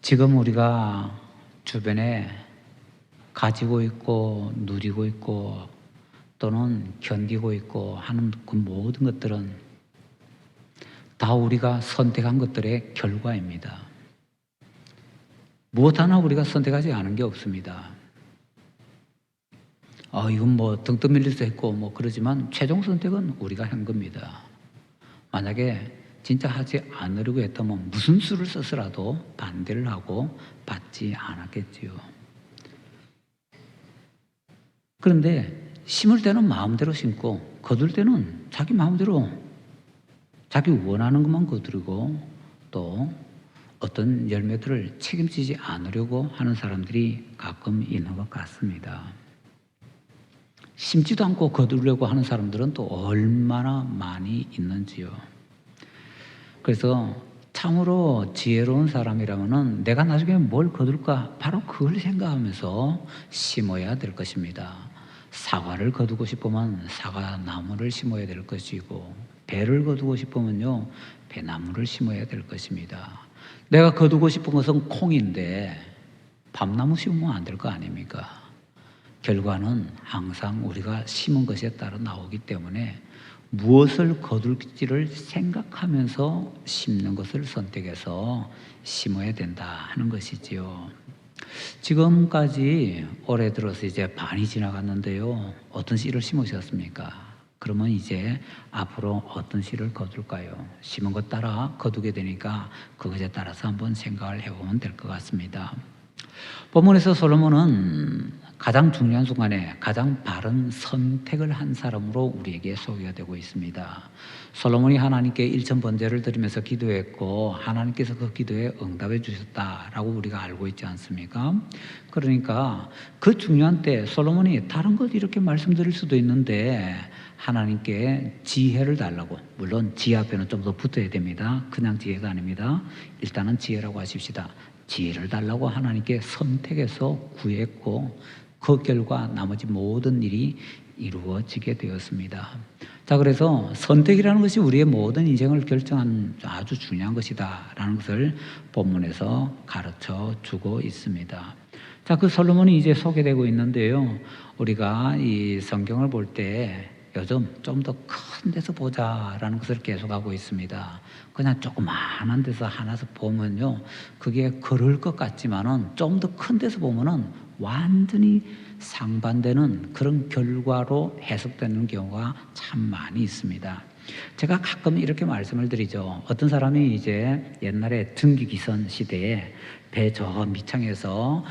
지금 우리가 주변에 가지고 있고 누리고 있고 또는 견디고 있고 하는 그 모든 것들은 다 우리가 선택한 것들의 결과입니다. 무엇 하나 우리가 선택하지 않은 게 없습니다. 이건 뭐 등떠 밀릴 수 있고 뭐 그러지만 최종 선택은 우리가 한 겁니다. 만약에 진짜 하지 않으려고 했다면 무슨 수를 써서라도 반대를 하고 받지 않았겠지요. 그런데 심을 때는 마음대로 심고 거둘 때는 자기 마음대로 자기 원하는 것만 거두고 또 어떤 열매들을 책임지지 않으려고 하는 사람들이 가끔 있는 것 같습니다. 심지도 않고 거두려고 하는 사람들은 또 얼마나 많이 있는지요. 그래서 참으로 지혜로운 사람이라면 내가 나중에 뭘 거둘까 바로 그걸 생각하면서 심어야 될 것입니다. 사과를 거두고 싶으면 사과나무를 심어야 될 것이고 배를 거두고 싶으면요 배나무를 심어야 될 것입니다. 내가 거두고 싶은 것은 콩인데 밤나무 심으면 안 될 거 아닙니까? 결과는 항상 우리가 심은 것에 따라 나오기 때문에 무엇을 거둘지를 생각하면서 심는 것을 선택해서 심어야 된다 하는 것이지요. 지금까지 올해 들어서 이제 반이 지나갔는데요. 어떤 씨를 심으셨습니까? 그러면 이제 앞으로 어떤 씨를 거둘까요? 심은 것 따라 거두게 되니까 그것에 따라서 한번 생각을 해보면 될 것 같습니다. 본문에서 솔로몬은 가장 중요한 순간에 가장 바른 선택을 한 사람으로 우리에게 소개가 되고 있습니다. 솔로몬이 하나님께 일천번제를 드리면서 기도했고 하나님께서 그 기도에 응답해 주셨다라고 우리가 알고 있지 않습니까? 그러니까 그 중요한 때 솔로몬이 다른 것 이렇게 말씀드릴 수도 있는데 하나님께 지혜를 달라고, 물론 지혜 앞에는 좀 더 붙어야 됩니다. 그냥 지혜가 아닙니다. 일단은 지혜라고 하십시다. 지혜를 달라고 하나님께 선택해서 구했고 그 결과 나머지 모든 일이 이루어지게 되었습니다. 자, 그래서 선택이라는 것이 우리의 모든 인생을 결정한 아주 중요한 것이다 라는 것을 본문에서 가르쳐 주고 있습니다. 자, 그 솔로몬이 이제 소개되고 있는데요. 우리가 이 성경을 볼 때 요즘 좀 더 큰 데서 보자라는 것을 계속하고 있습니다. 그냥 조그마한 데서 하나서 보면요, 그게 그럴 것 같지만은 좀 더 큰 데서 보면은 완전히 상반되는 그런 결과로 해석되는 경우가 참 많이 있습니다. 제가 가끔 이렇게 말씀을 드리죠. 어떤 사람이 이제 옛날에 증기기선 시대에 배 저 밑창에서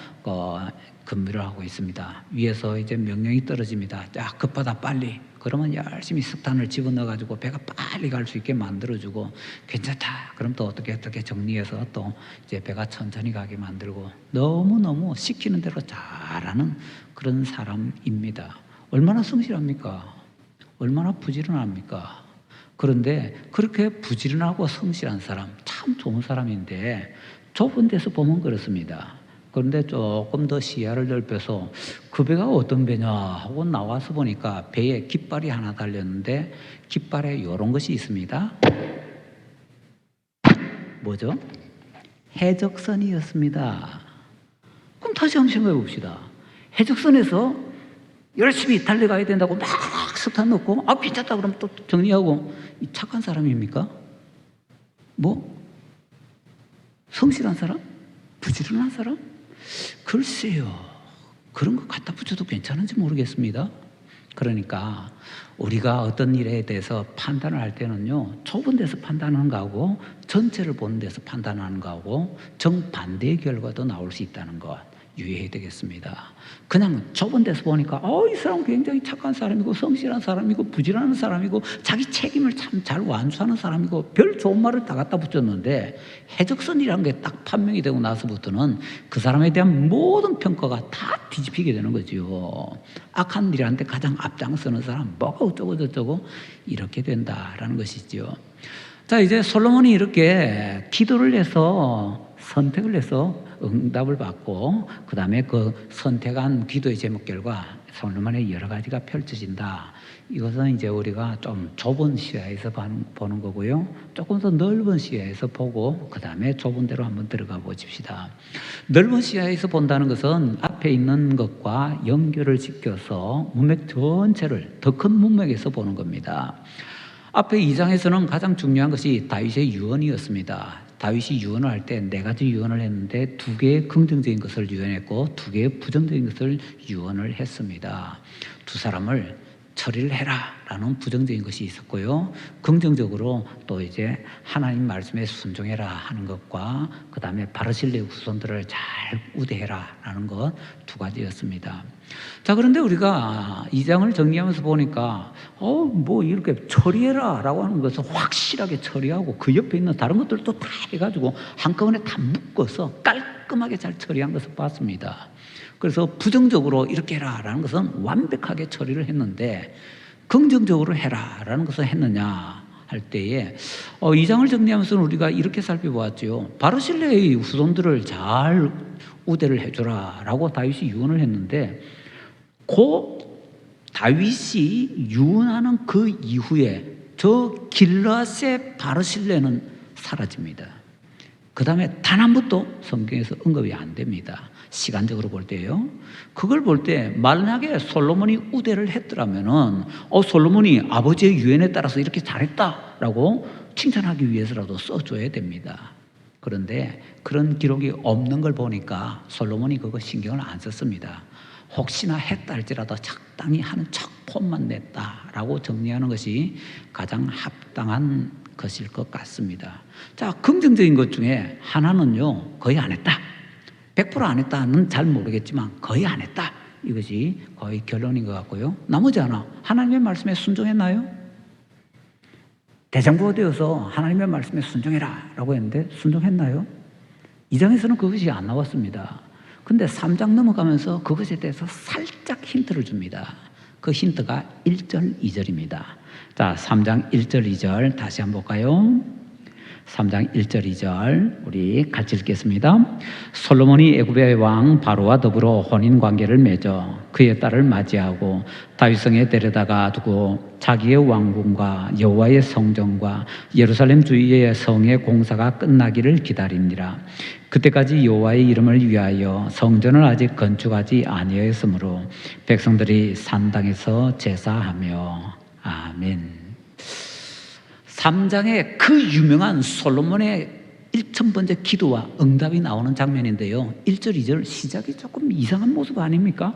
근무를 하고 있습니다. 위에서 이제 명령이 떨어집니다. 야, 급하다 빨리. 그러면 열심히 석탄을 집어넣어가지고 배가 빨리 갈 수 있게 만들어주고 괜찮다. 그럼 또 어떻게 정리해서 또 이제 배가 천천히 가게 만들고 너무너무 시키는 대로 잘하는 그런 사람입니다. 얼마나 성실합니까? 얼마나 부지런합니까? 그런데 그렇게 부지런하고 성실한 사람, 참 좋은 사람인데 좁은 데서 보면 그렇습니다. 그런데 조금 더 시야를 넓혀서 그 배가 어떤 배냐 하고 나와서 보니까 배에 깃발이 하나 달렸는데 깃발에 이런 것이 있습니다. 뭐죠? 해적선이었습니다. 그럼 다시 한번 생각해 봅시다. 해적선에서 열심히 달려가야 된다고 막 석탄 넣고 괜찮다 그러면 또 정리하고 이 착한 사람입니까? 뭐? 성실한 사람? 부지런한 사람? 글쎄요. 그런 거 갖다 붙여도 괜찮은지 모르겠습니다. 그러니까 우리가 어떤 일에 대해서 판단을 할 때는요, 좁은 데서 판단하는 거하고 전체를 보는 데서 판단하는 거하고 정반대의 결과도 나올 수 있다는 것 유의해야 되겠습니다. 그냥 좁은 데서 보니까 이 사람 굉장히 착한 사람이고 성실한 사람이고 부지런한 사람이고 자기 책임을 참 잘 완수하는 사람이고 별 좋은 말을 다 갖다 붙였는데 해적선이라는 게 딱 판명이 되고 나서부터는 그 사람에 대한 모든 평가가 다 뒤집히게 되는 거지요. 악한 일한테 가장 앞장서는 사람 뭐가 어쩌고 저쩌고 이렇게 된다라는 것이지요. 자, 이제 솔로몬이 이렇게 기도를 해서 선택을 해서 응답을 받고 그 다음에 그 선택한 기도의 제목 결과 솔로몬의 여러 가지가 펼쳐진다. 이것은 이제 우리가 좀 좁은 시야에서 보는 거고요. 조금 더 넓은 시야에서 보고 그 다음에 좁은 데로 한번 들어가 보십시다. 넓은 시야에서 본다는 것은 앞에 있는 것과 연결을 시켜서 문맥 전체를 더 큰 문맥에서 보는 겁니다. 앞에 2장에서는 가장 중요한 것이 다윗의 유언이었습니다. 다윗이 유언을 할 때 4가지 유언을 했는데 2개의 긍정적인 것을 유언했고 2개의 부정적인 것을 유언을 했습니다. 두 사람을 처리를 해라 라는 부정적인 것이 있었고요. 긍정적으로 또 이제 하나님 말씀에 순종해라 하는 것과 그 다음에 바르실레의 후손들을 잘 우대해라 라는 것 2가지였습니다. 자, 그런데 우리가 2장을 정리하면서 보니까 뭐 이렇게 처리해라 라고 하는 것을 확실하게 처리하고 그 옆에 있는 다른 것들도 다 해가지고 한꺼번에 다 묶어서 깔끔하게 잘 처리한 것을 봤습니다. 그래서 부정적으로 이렇게 해라 라는 것은 완벽하게 처리를 했는데 긍정적으로 해라 라는 것을 했느냐 할 때에 2장을 정리하면서 우리가 이렇게 살펴보았죠. 바르실레의 후손들을 잘 우대를 해줘라 라고 다윗이 유언을 했는데 그 다윗이 유언하는 그 이후에 저 길르앗의 바르실레는 사라집니다. 그 다음에 단 한 번도 성경에서 언급이 안 됩니다. 시간적으로 볼 때요. 그걸 볼 때 만약에 솔로몬이 우대를 했더라면은 솔로몬이 아버지의 유언에 따라서 이렇게 잘했다라고 칭찬하기 위해서라도 써줘야 됩니다. 그런데 그런 기록이 없는 걸 보니까 솔로몬이 그거 신경을 안 썼습니다. 혹시나 했다 할지라도 적당히 하는 척 폼만 냈다라고 정리하는 것이 가장 합당한 것일 것 같습니다. 자, 긍정적인 것 중에 하나는요, 거의 안 했다. 100% 안 했다는 잘 모르겠지만 거의 안 했다. 이것이 거의 결론인 것 같고요. 나머지 하나, 하나님의 말씀에 순종했나요? 대장부가 되어서 하나님의 말씀에 순종해라 라고 했는데 순종했나요? 2장에서는 그것이 안 나왔습니다. 근데 3장 넘어가면서 그것에 대해서 살짝 힌트를 줍니다. 그 힌트가 1절, 2절입니다. 자, 3장 1절, 2절 다시 한번 볼까요? 3장 1절, 2절 우리 같이 읽겠습니다. 솔로몬이 애굽의 왕 바로와 더불어 혼인관계를 맺어 그의 딸을 맞이하고 다윗성에 데려다가 두고 자기의 왕궁과 여호와의 성전과 예루살렘 주위의 성의 공사가 끝나기를 기다리니라. 그때까지 여호와의 이름을 위하여 성전을 아직 건축하지 아니하였으므로 백성들이 산당에서 제사하며 아멘. 3장에 그 유명한 솔로몬의 1000번째 기도와 응답이 나오는 장면인데요. 1절, 2절 시작이 조금 이상한 모습 아닙니까?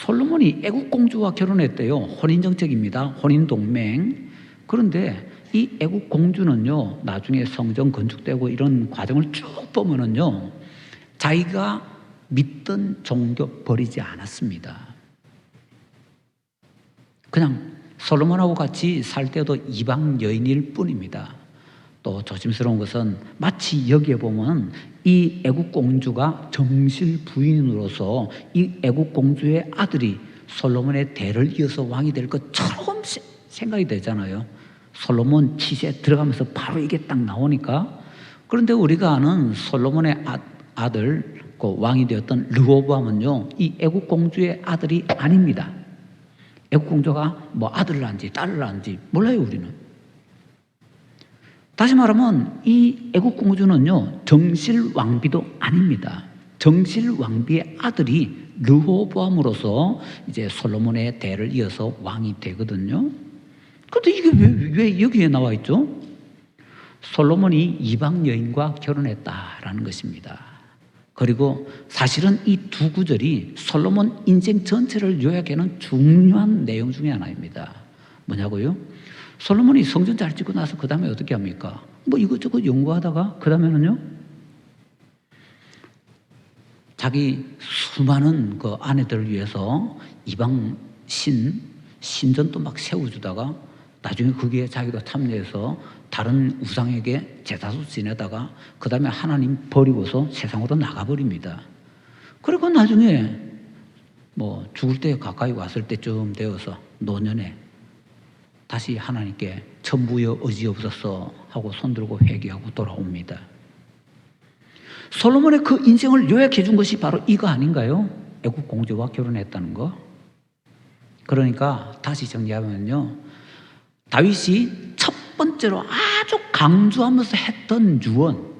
솔로몬이 애국 공주와 결혼했대요. 혼인정책입니다. 혼인동맹. 그런데 이 애국 공주는요, 나중에 성전 건축되고 이런 과정을 쭉 보면은요, 자기가 믿던 종교 버리지 않았습니다. 그냥 솔로몬하고 같이 살 때도 이방 여인일 뿐입니다. 또 조심스러운 것은 마치 여기에 보면 이 애국 공주가 정실 부인으로서 이 애국 공주의 아들이 솔로몬의 대를 이어서 왕이 될 것처럼 생각이 되잖아요. 솔로몬 치세에 들어가면서 바로 이게 딱 나오니까. 그런데 우리가 아는 솔로몬의 아들, 그 왕이 되었던 르호보암은요, 이 애국 공주의 아들이 아닙니다. 애국 공주가 뭐 아들을 낳은지 딸을 낳은지 몰라요, 우리는. 다시 말하면 이 애국 공주는요, 정실 왕비도 아닙니다. 정실 왕비의 아들이 르호보암으로서 이제 솔로몬의 대를 이어서 왕이 되거든요. 그런데 이게 왜 여기에 나와 있죠? 솔로몬이 이방 여인과 결혼했다라는 것입니다. 그리고 사실은 이 두 구절이 솔로몬 인생 전체를 요약하는 중요한 내용 중에 하나입니다. 뭐냐고요? 솔로몬이 성전 잘 짓고 나서 그 다음에 어떻게 합니까? 뭐 이것저것 연구하다가 그 다음에는요, 자기 수많은 그 아내들을 위해서 이방 신전도 막 세워주다가 나중에 거기에 자기가 참여해서 다른 우상에게 제사도 지내다가 그 다음에 하나님 버리고서 세상으로 나가버립니다. 그리고 나중에 뭐 죽을 때 가까이 왔을 때쯤 되어서 노년에 다시 하나님께 천부여 의지없었어 하고 손들고 회개하고 돌아옵니다. 솔로몬의 그 인생을 요약해 준 것이 바로 이거 아닌가요? 애국 공주와 결혼했다는 거. 그러니까 다시 정리하면요, 다윗이 첫 번째로 아주 강조하면서 했던 유언,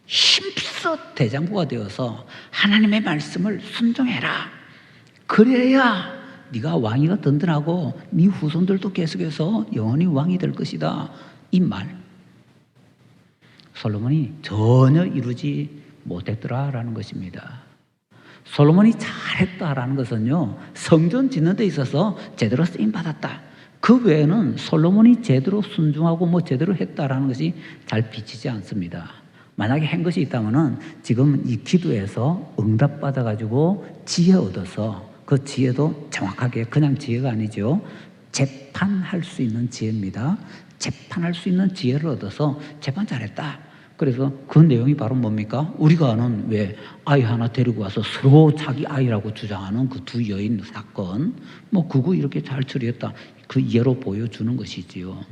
힘써 대장부가 되어서 하나님의 말씀을 순종해라. 그래야 네가 왕위가 든든하고 네 후손들도 계속해서 영원히 왕이 될 것이다. 이 말 솔로몬이 전혀 이루지 못했더라라는 것입니다. 솔로몬이 잘했다라는 것은요, 성전 짓는 데 있어서 제대로 쓰임받았다. 그 외에는 솔로몬이 제대로 순종하고 뭐 제대로 했다라는 것이 잘 비치지 않습니다. 만약에 한 것이 있다면은 지금 이 기도에서 응답받아가지고 지혜 얻어서 그 지혜도 정확하게 그냥 지혜가 아니죠. 재판할 수 있는 지혜입니다. 재판할 수 있는 지혜를 얻어서 재판 잘했다. 그래서 그 내용이 바로 뭡니까? 우리가 아는 왜 아이 하나 데리고 와서 서로 자기 아이라고 주장하는 그 두 여인 사건, 뭐 그거 이렇게 잘 처리했다. 그 예로 보여주는 것이지요.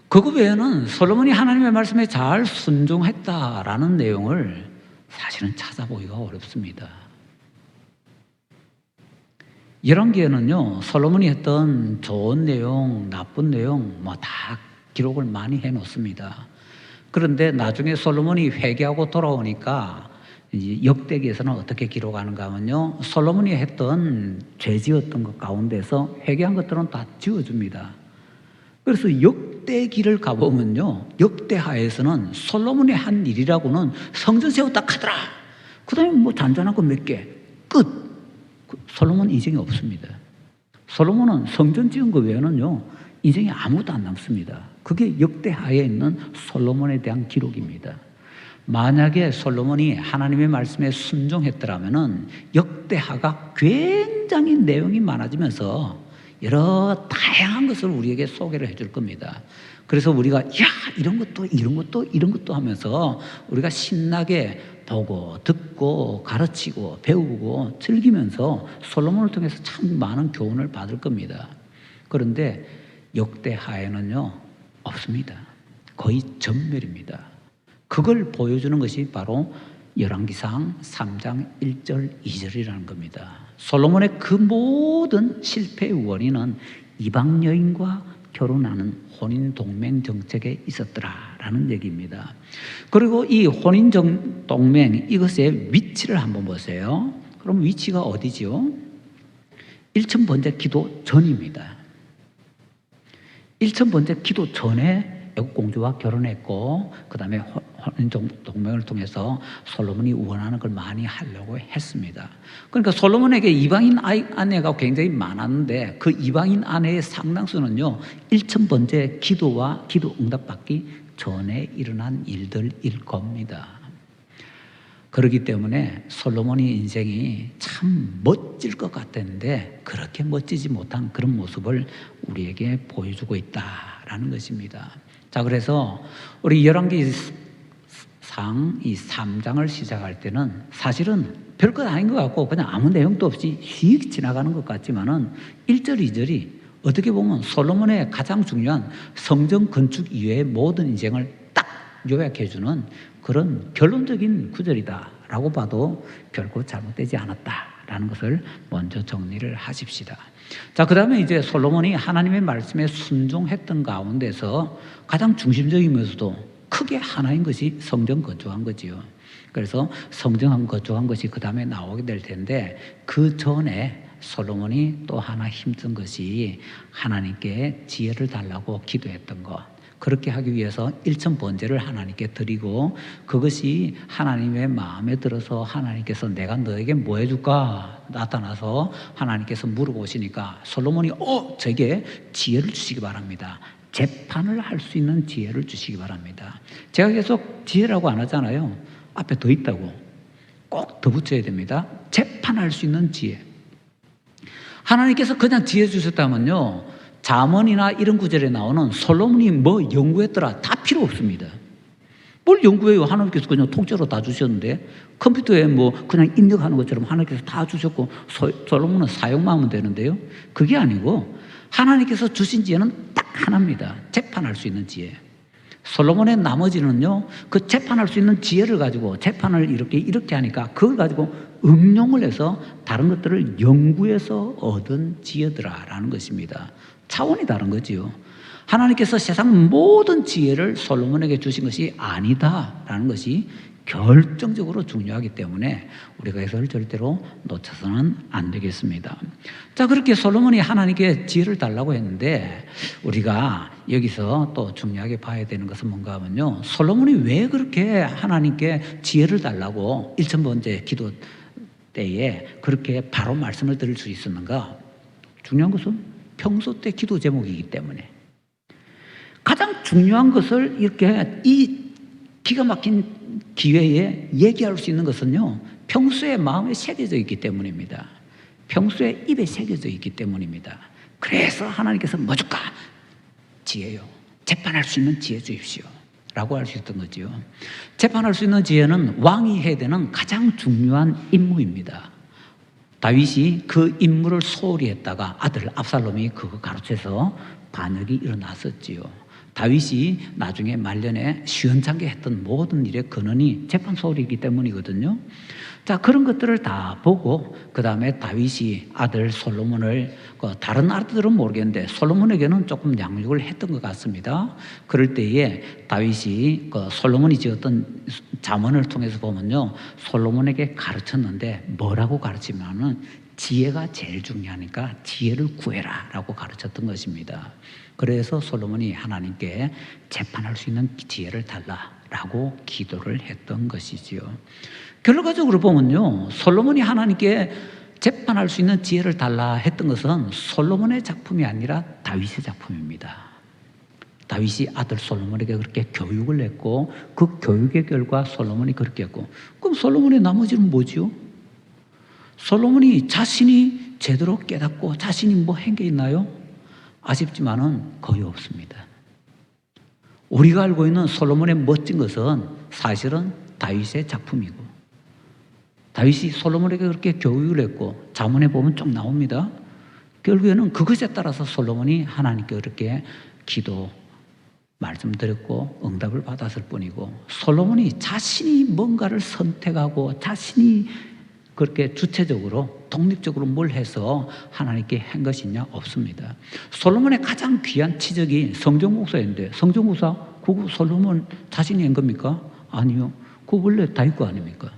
그거 외에는 솔로몬이 하나님의 말씀에 잘 순종했다라는 내용을 사실은 찾아보기가 어렵습니다. 열왕기에는요, 솔로몬이 했던 좋은 내용, 나쁜 내용 뭐 다 기록을 많이 해놓습니다. 그런데 나중에 솔로몬이 회개하고 돌아오니까 이제 역대기에서는 어떻게 기록하는가 하면요, 솔로몬이 했던 죄 지었던 것 가운데서 회개한 것들은 다 지워줍니다. 그래서 역대기를 가보면요, 역대하에서는 솔로몬이 한 일이라고는 성전 세웠다 하더라. 그 다음에 뭐 잔잔한 거 몇 개, 끝. 솔로몬 인생이 없습니다. 솔로몬은 성전 지은 거 외에는요, 인생에 아무것도 안 남습니다. 그게 역대하에 있는 솔로몬에 대한 기록입니다. 만약에 솔로몬이 하나님의 말씀에 순종했더라면은 역대하가 굉장히 내용이 많아지면서 여러 다양한 것을 우리에게 소개를 해줄 겁니다. 그래서 우리가 이런 것도 하면서 우리가 신나게 보고 듣고 가르치고 배우고 즐기면서 솔로몬을 통해서 참 많은 교훈을 받을 겁니다. 그런데 역대하에는요, 없습니다. 거의 전멸입니다. 그걸 보여주는 것이 바로 열왕기상 3장 1절 2절이라는 겁니다. 솔로몬의 그 모든 실패의 원인은 이방 여인과 결혼하는 혼인 동맹 정책에 있었더라라는 얘기입니다. 그리고 이 혼인 동맹 이것의 위치를 한번 보세요. 그럼 위치가 어디지요? 1000번째 기도 전입니다. 1000번째 기도 전에 애국 공주와 결혼했고, 그 다음에 혼인 동맹을 통해서 솔로몬이 원하는 걸 많이 하려고 했습니다. 그러니까 솔로몬에게 이방인 아내가 굉장히 많았는데 그 이방인 아내의 상당수는요, 1000번째 기도와 기도 응답받기 전에 일어난 일들일 겁니다. 그렇기 때문에 솔로몬의 인생이 참 멋질 것 같았는데 그렇게 멋지지 못한 그런 모습을 우리에게 보여주고 있다라는 것입니다. 자, 그래서 우리 열왕기상 이 3장을 시작할 때는 사실은 별것 아닌 것 같고 그냥 아무 내용도 없이 휙 지나가는 것 같지만은 1절, 2절이 어떻게 보면 솔로몬의 가장 중요한 성전 건축 이외의 모든 인생을 딱 요약해주는 그런 결론적인 구절이다라고 봐도 결코 잘못되지 않았다라는 것을 먼저 정리를 하십시다. 자, 그 다음에 이제 솔로몬이 하나님의 말씀에 순종했던 가운데서 가장 중심적이면서도 크게 하나인 것이 성전 건축한 거지요. 그래서 성전 건축한 것이 그 다음에 나오게 될 텐데 그 전에 솔로몬이 또 하나 힘쓴 것이 하나님께 지혜를 달라고 기도했던 것. 그렇게 하기 위해서 1000번제를 하나님께 드리고 그것이 하나님의 마음에 들어서 하나님께서 내가 너에게 뭐 해줄까 나타나서 하나님께서 물어보시니까 솔로몬이 저에게 지혜를 주시기 바랍니다. 재판을 할 수 있는 지혜를 주시기 바랍니다. 제가 계속 지혜라고 안 하잖아요. 앞에 더 있다고 꼭 더 붙여야 됩니다. 재판할 수 있는 지혜. 하나님께서 그냥 지혜 주셨다면요, 잠언이나 이런 구절에 나오는 솔로몬이 뭐 연구했더라 다 필요 없습니다. 뭘 연구해요? 하나님께서 그냥 통째로 다 주셨는데 컴퓨터에 뭐 그냥 입력하는 것처럼 하나님께서 다 주셨고 솔로몬은 사용만 하면 되는데요. 그게 아니고 하나님께서 주신 지혜는 딱 하나입니다. 재판할 수 있는 지혜. 솔로몬의 나머지는요, 그 재판할 수 있는 지혜를 가지고 재판을 이렇게 하니까 그걸 가지고 응용을 해서 다른 것들을 연구해서 얻은 지혜더라라는 것입니다. 차원이 다른 거지요. 하나님께서 세상 모든 지혜를 솔로몬에게 주신 것이 아니다라는 것이 결정적으로 중요하기 때문에 우리가 이것을 절대로 놓쳐서는 안 되겠습니다. 자, 그렇게 솔로몬이 하나님께 지혜를 달라고 했는데 우리가 여기서 또 중요하게 봐야 되는 것은 뭔가 하면요, 솔로몬이 왜 그렇게 하나님께 지혜를 달라고 1000번째 기도 때에 그렇게 바로 말씀을 드릴 수 있었는가? 중요한 것은 평소 때 기도 제목이기 때문에 가장 중요한 것을 이렇게 이 기가 막힌 기회에 얘기할 수 있는 것은요, 평소에 마음에 새겨져 있기 때문입니다. 평소에 입에 새겨져 있기 때문입니다. 그래서 하나님께서 뭐줄까? 지혜요. 재판할 수 있는 지혜 주십시오 라고 할 수 있던 거죠. 재판할 수 있는 지혜는 왕이 해야 되는 가장 중요한 임무입니다. 다윗이 그 임무를 소홀히 했다가 아들 압살롬이 그거 가르쳐서 반역이 일어났었지요. 다윗이 나중에 말년에 시원찮게 했던 모든 일의 근원이 재판 소홀이기 때문이거든요. 자, 그런 것들을 다 보고 그 다음에 다윗이 아들 솔로몬을, 다른 아들들은 모르겠는데 솔로몬에게는 조금 양육을 했던 것 같습니다. 그럴 때에 다윗이 솔로몬이 지었던 잠언을 통해서 보면요, 솔로몬에게 가르쳤는데 뭐라고 가르치면은 지혜가 제일 중요하니까 지혜를 구해라 라고 가르쳤던 것입니다. 그래서 솔로몬이 하나님께 재판할 수 있는 지혜를 달라라고 기도를 했던 것이지요. 결과적으로 보면요, 솔로몬이 하나님께 재판할 수 있는 지혜를 달라 했던 것은 솔로몬의 작품이 아니라 다윗의 작품입니다. 다윗이 아들 솔로몬에게 그렇게 교육을 했고 그 교육의 결과 솔로몬이 그렇게 했고, 그럼 솔로몬의 나머지는 뭐지요? 솔로몬이 자신이 제대로 깨닫고 자신이 뭐 한 게 있나요? 아쉽지만은 거의 없습니다. 우리가 알고 있는 솔로몬의 멋진 것은 사실은 다윗의 작품이고, 다윗이 솔로몬에게 그렇게 교육을 했고 잠언에 보면 쭉 나옵니다. 결국에는 그것에 따라서 솔로몬이 하나님께 그렇게 기도 말씀드렸고 응답을 받았을 뿐이고, 솔로몬이 자신이 뭔가를 선택하고 자신이 그렇게 주체적으로 독립적으로 뭘 해서 하나님께 한 것이냐? 없습니다. 솔로몬의 가장 귀한 치적이 성전공사인데, 성전공사 그거 솔로몬 자신이 한 겁니까? 아니요. 그거 원래 다윗 거 아닙니까?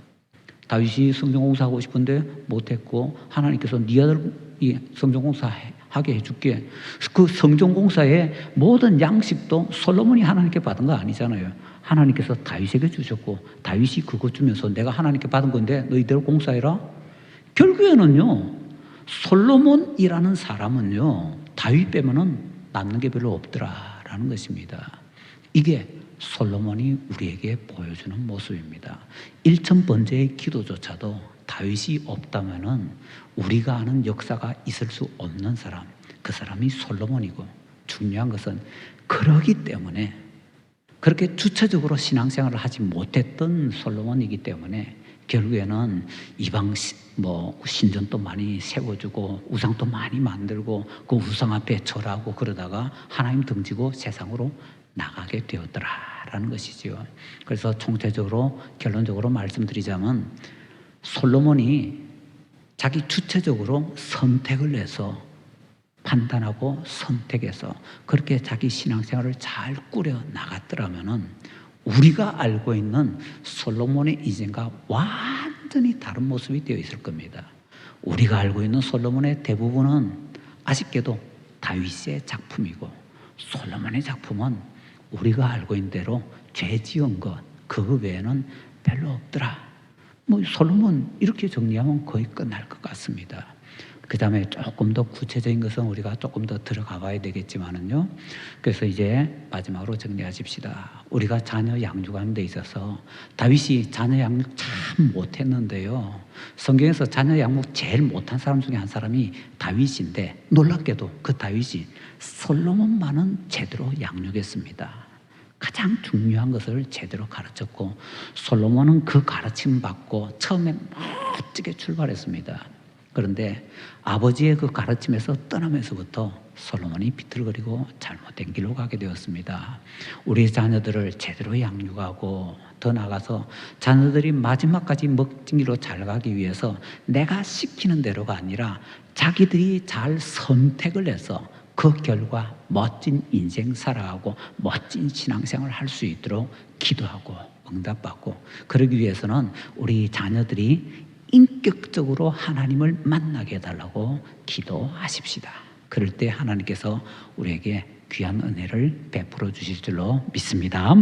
다윗이 성전공사하고 싶은데 못했고 하나님께서 네 아들 이 성전공사 하게 해줄게. 그 성전공사의 모든 양식도 솔로몬이 하나님께 받은 거 아니잖아요. 하나님께서 다윗에게 주셨고 다윗이 그거 주면서 내가 하나님께 받은 건데 너희대로 공사해라. 결국에는요, 솔로몬이라는 사람은요, 다윗 빼면은 남는 게 별로 없더라라는 것입니다. 이게 솔로몬이 우리에게 보여주는 모습입니다. 1000번째의 기도조차도 다윗이 없다면은 우리가 아는 역사가 있을 수 없는 사람, 그 사람이 솔로몬이고, 중요한 것은 그러기 때문에 그렇게 주체적으로 신앙생활을 하지 못했던 솔로몬이기 때문에 결국에는 이방 신전도 많이 세워주고 우상도 많이 만들고 그 우상 앞에 절하고 그러다가 하나님 등지고 세상으로 나가게 되었더라라는 것이지요. 그래서 총체적으로 결론적으로 말씀드리자면 솔로몬이 자기 주체적으로 선택을 해서 판단하고 선택해서 그렇게 자기 신앙생활을 잘 꾸려 나갔더라면은 우리가 알고 있는 솔로몬의 이전과 완전히 다른 모습이 되어 있을 겁니다. 우리가 알고 있는 솔로몬의 대부분은 아쉽게도 다윗의 작품이고, 솔로몬의 작품은 우리가 알고 있는 대로 죄 지은 것 그거 외에는 별로 없더라. 솔로몬 이렇게 정리하면 거의 끝날 것 같습니다. 그 다음에 조금 더 구체적인 것은 우리가 조금 더 들어가 봐야 되겠지만은요. 그래서 이제 마지막으로 정리하십시다. 우리가 자녀 양육하는 데 있어서 다윗이 자녀 양육 참 못했는데요. 성경에서 자녀 양육 제일 못한 사람 중에 한 사람이 다윗인데, 놀랍게도 그 다윗이 솔로몬만은 제대로 양육했습니다. 가장 중요한 것을 제대로 가르쳤고, 솔로몬은 그 가르침 받고 처음에 멋지게 출발했습니다. 그런데 아버지의 그 가르침에서 떠나면서부터 솔로몬이 비틀거리고 잘못된 길로 가게 되었습니다. 우리 자녀들을 제대로 양육하고 더 나아가서 자녀들이 마지막까지 멋진 길로 잘 가기 위해서 내가 시키는 대로가 아니라 자기들이 잘 선택을 해서 그 결과 멋진 인생 살아가고 멋진 신앙생활을 할 수 있도록 기도하고 응답받고, 그러기 위해서는 우리 자녀들이 인격적으로 하나님을 만나게 해달라고 기도하십시다. 그럴 때 하나님께서 우리에게 귀한 은혜를 베풀어 주실 줄로 믿습니다.